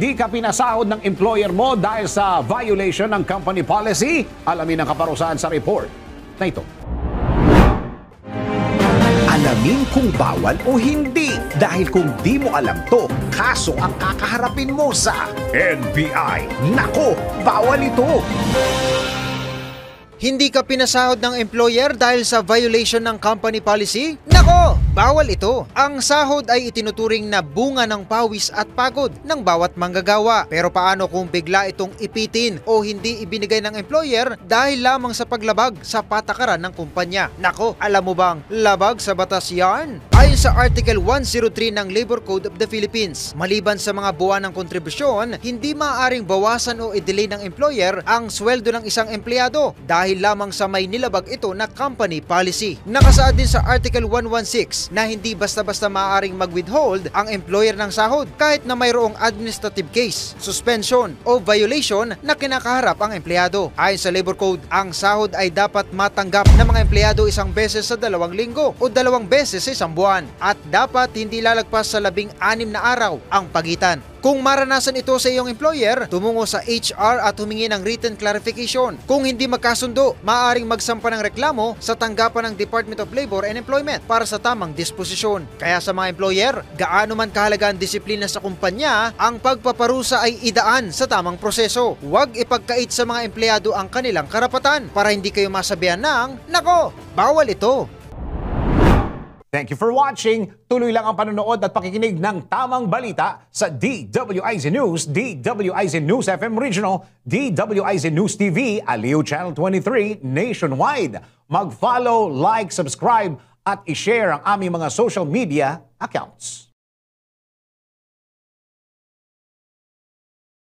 Hindi ka pinasahod ng employer mo dahil sa violation ng company policy? Alamin ang kaparusahan sa report na ito. Alamin kung bawal o hindi. Dahil kung di mo alam to, kaso ang kakaharapin mo sa NBI. Nako, bawal ito! Hindi ka pinasahod ng employer dahil sa violation ng company policy? Nako! Bawal ito. Ang sahod ay itinuturing na bunga ng pawis at pagod ng bawat manggagawa. Pero paano kung bigla itong ipitin o hindi ibinigay ng employer dahil lamang sa paglabag sa patakaran ng kumpanya? Nako, alam mo bang labag sa batas yan? Ayon sa Article 103 ng Labor Code of the Philippines, maliban sa mga buwan ng kontribusyon, hindi maaaring bawasan o i-delay ng employer ang sweldo ng isang empleyado dahil lamang sa may nilabag ito na company policy. Nakasaad din sa Article 116 na hindi basta-basta maaaring mag-withhold ang employer ng sahod kahit na mayroong administrative case, suspension o violation na kinakaharap ang empleyado. Ayon sa Labor Code, ang sahod ay dapat matanggap ng mga empleyado isang beses sa 2 linggo o 2 beses sa isang buwan at dapat hindi lalagpas sa 16 na araw ang pagitan. Kung maranasan ito sa iyong employer, tumungo sa HR at humingi ng written clarification. Kung hindi magkasundo, maaaring magsampa ng reklamo sa tanggapan ng Department of Labor and Employment para sa tamang disposisyon. Kaya sa mga employer, gaano man kahalaga ang disiplina sa kumpanya, ang pagpaparusa ay idaan sa tamang proseso. Huwag ipagkait sa mga empleyado ang kanilang karapatan para hindi kayo masabihan ng, nako, bawal ito. Thank you for watching. Tuloy lang ang panonood at pakikinig ng tamang balita sa DWIZ News, DWIZ News FM Regional, DWIZ News TV, Aliw Channel 23, nationwide. Mag-follow, like, subscribe at i-share ang aming mga social media accounts.